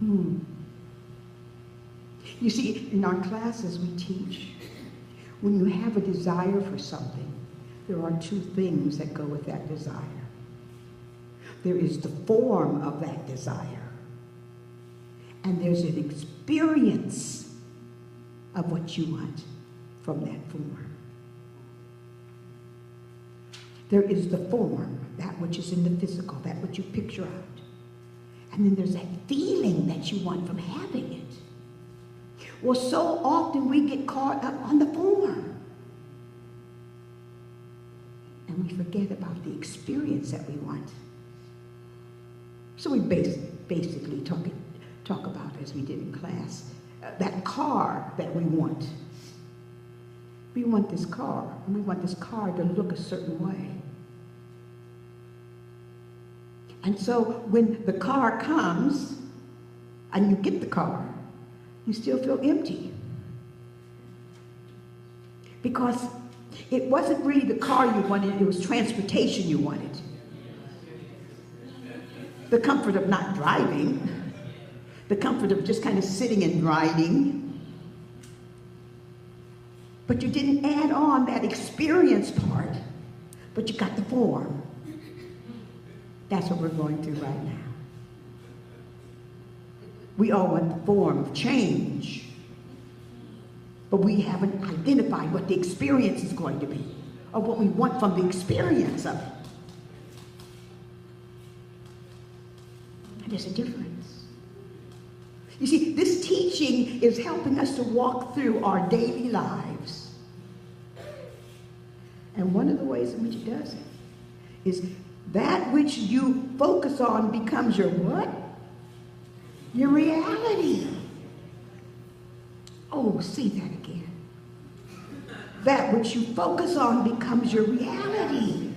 You see, in our classes we teach, when you have a desire for something, there are two things that go with that desire. There is the form of that desire, and there's an experience of what you want from that form. There is the form, that which is in the physical, that which you picture out. And then there's that feeling that you want from having it. Well, so often we get caught up on the form. And we forget about the experience that we want. So we basically talk about, as we did in class, that car that we want. We want this car, and we want this car to look a certain way. And so when the car comes, and you get the car, you still feel empty. Because it wasn't really the car you wanted, it was transportation you wanted. The comfort of not driving, the comfort of just kind of sitting and riding. But you didn't add on that experience part, but you got the form. That's what we're going through right now. We all want the form of change, but we haven't identified what the experience is going to be, or what we want from the experience of it. And there's a difference. You see, this teaching is helping us to walk through our daily lives. And one of the ways in which it does it is that which you focus on becomes your what? Your reality. Oh, say that again. That which you focus on becomes your reality.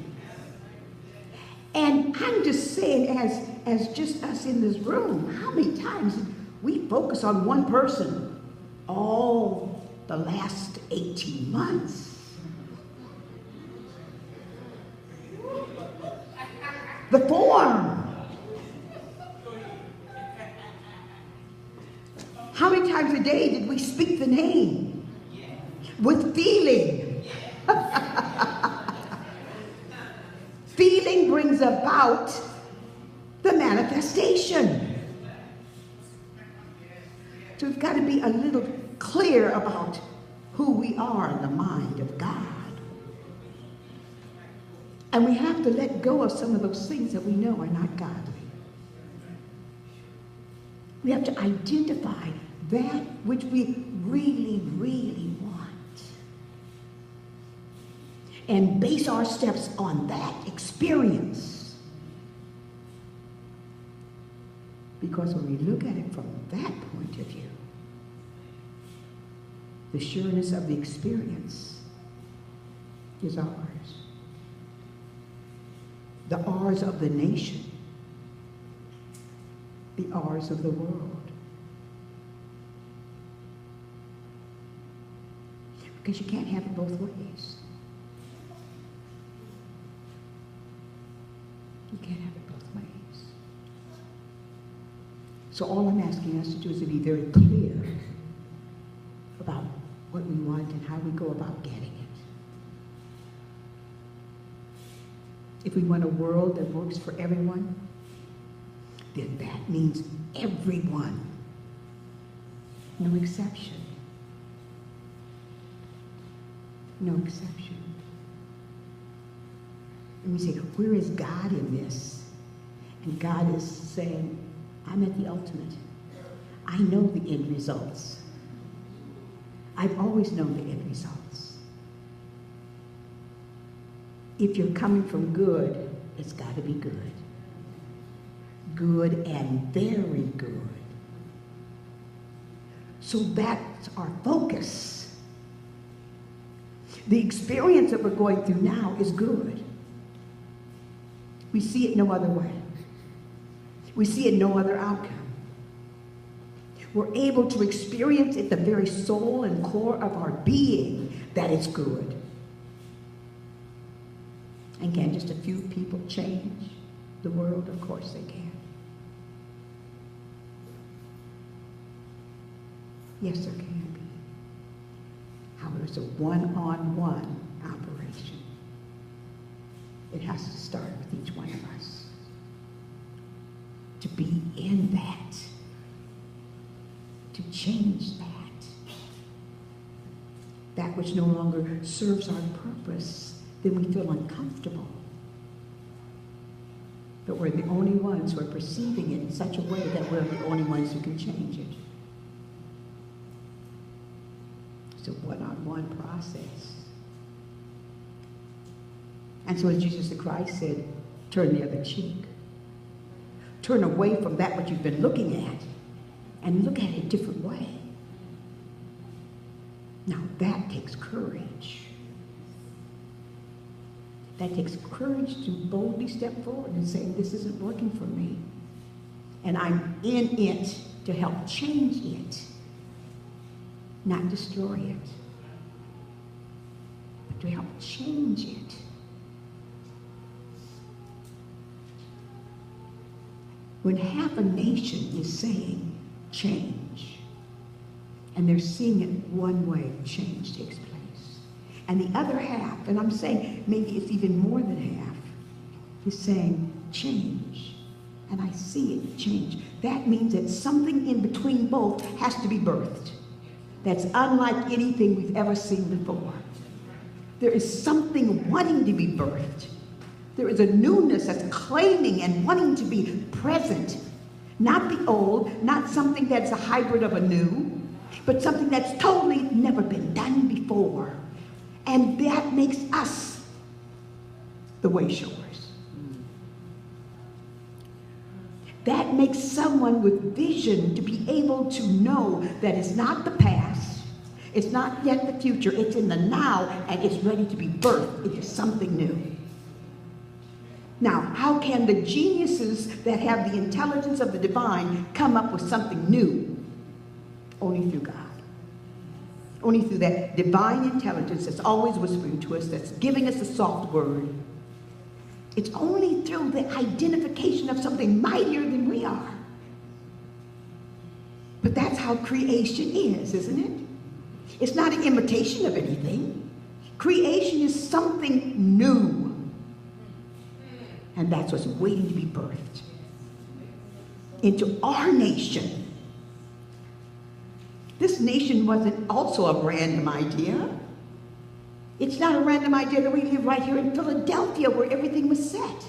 And I'm just saying, as just us in this room, how many times we focus on one person all the last 18 months? The form. How many times a day did we speak the name with feeling? Feeling brings about the manifestation. So we've got to be a little clear about who we are in the mind of God. And we have to let go of some of those things that we know are not godly. We have to identify that which we really, really want. And base our steps on that experience. Because when we look at it from that point of view, the sureness of the experience is ours. The ours of the nation, the ours of the world. Because you can't have it both ways. You can't have it both ways. So all I'm asking us to do is to be very clear about what we want and how we go about getting it. If we want a world that works for everyone, then that means everyone. No exception. No exception. And we say, where is God in this? And God is saying, I'm at the ultimate. I know the end results. I've always known the end results. If you're coming from good, it's got to be good. Good and very good. So that's our focus. The experience that we're going through now is good. We see it no other way. We see it no other outcome. We're able to experience at the very soul and core of our being that it's good. And can just a few people change the world? Of course they can. Yes, there can be. However, it's a one-on-one operation. It has to start with each one of us. To be in that. To change that. That which no longer serves our purpose, then we feel uncomfortable. But we're the only ones who are perceiving it in such a way that we're the only ones who can change it. It's a one-on-one process. And so as Jesus the Christ said, turn the other cheek. Turn away from that which you've been looking at and look at it a different way. Now that takes courage. That takes courage to boldly step forward and say, this isn't working for me. And I'm in it to help change it, not destroy it, but to help change it. When half a nation is saying change, and they're seeing it one way, change takes place. And the other half, and I'm saying maybe it's even more than half, is saying change. And I see it change. That means that something in between both has to be birthed. That's unlike anything we've ever seen before. There is something wanting to be birthed. There is a newness that's claiming and wanting to be present. Not the old, not something that's a hybrid of a new, but something that's totally never been done before. And that makes us the way showers. That makes someone with vision to be able to know that it's not the past, it's not yet the future, it's in the now, and it's ready to be birthed into something new. Now, how can the geniuses that have the intelligence of the divine come up with something new? Only through God. Only through that divine intelligence that's always whispering to us, that's giving us a soft word. It's only through the identification of something mightier than we are. But that's how creation is, isn't it? It's not an imitation of anything. Creation is something new. And that's what's waiting to be birthed into our nation. This nation wasn't also a random idea. It's not a random idea that we live right here in Philadelphia where everything was set.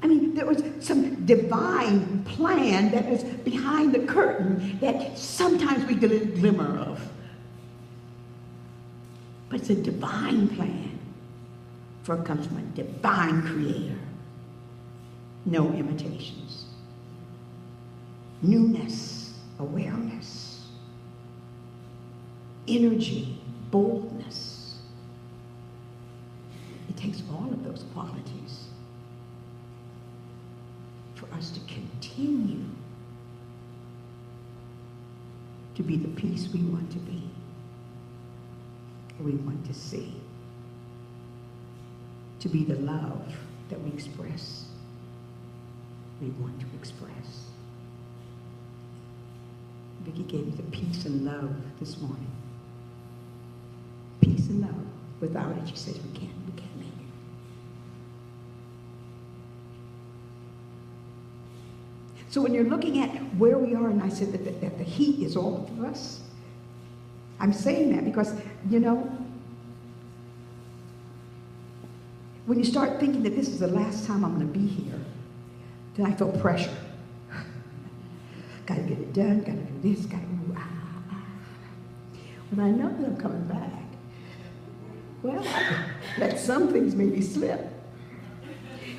I mean, there was some divine plan that was behind the curtain that sometimes we get a glimmer of. But it's a divine plan, for it comes from a divine creator. No imitations. Newness. Awareness, energy, boldness. It takes all of those qualities for us to continue to be the peace we want to be, we want to see, to be the love that we express, we want to express. Vicki gave me the peace and love this morning. Peace and love. Without it, she says, we can't make it. So when you're looking at where we are, and I said that the heat is all of us, I'm saying that because, you know, when you start thinking that this is the last time I'm going to be here, then I feel pressure. Got to get it done, got to do this, got to do When I know that I'm coming back, well, I let some things maybe slip.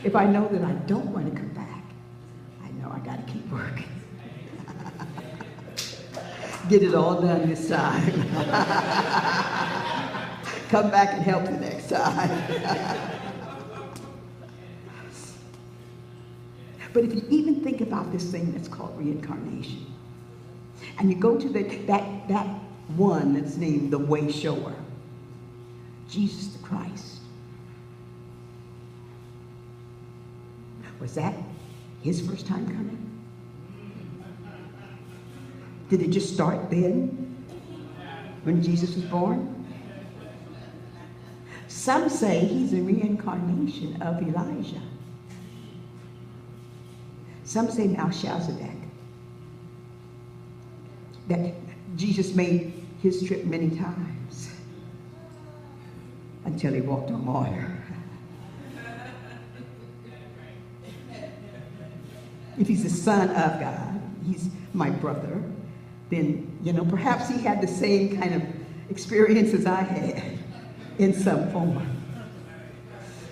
If I know that I don't want to come back, I know I got to keep working. Get it all done this time. Come back and help the next time. But if you even think about this thing that's called reincarnation, and you go to that one that's named the way shower, Jesus the Christ, was that his first time coming? Did it just start then, when Jesus was born? Some say he's a reincarnation of Elijah. Some say Melchizedek. That Jesus made his trip many times until he walked on water. If he's the Son of God, he's my brother, then, perhaps he had the same kind of experience as I had in some form.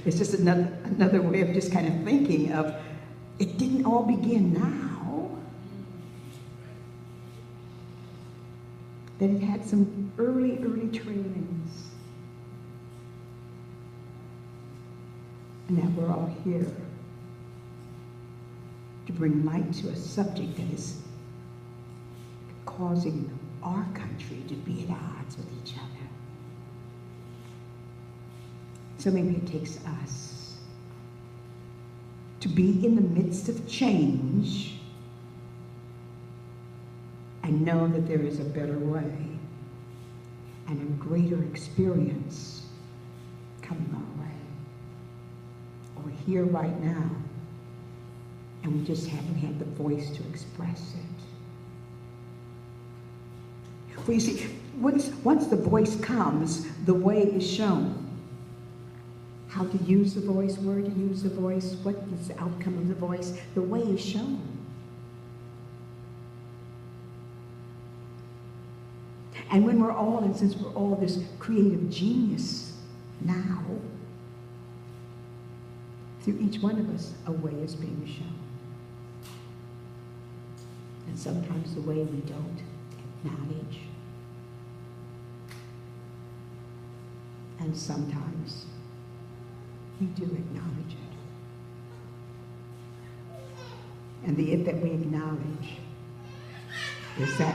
It's just another way of just kind of thinking of, it didn't all begin now. That it had some early trainings. And that we're all here to bring light to a subject that is causing our country to be at odds with each other. So maybe it takes us to be in the midst of change and know that there is a better way and a greater experience coming our way. We're here right now, and we just haven't had the voice to express it. Well, you see, once the voice comes, the way is shown. How to use the voice, where to use the voice, what is the outcome of the voice, the way is shown. And when we're all, and since we're all this creative genius now, through each one of us, a way is being shown. And sometimes the way we don't acknowledge. And sometimes we do acknowledge it. And the it that we acknowledge is that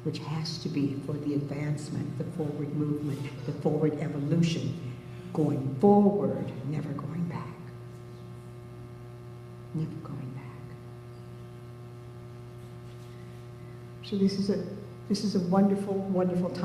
which has to be for the advancement, the forward movement, the forward evolution, going forward, never going back. Never going back. So this is a wonderful, wonderful time.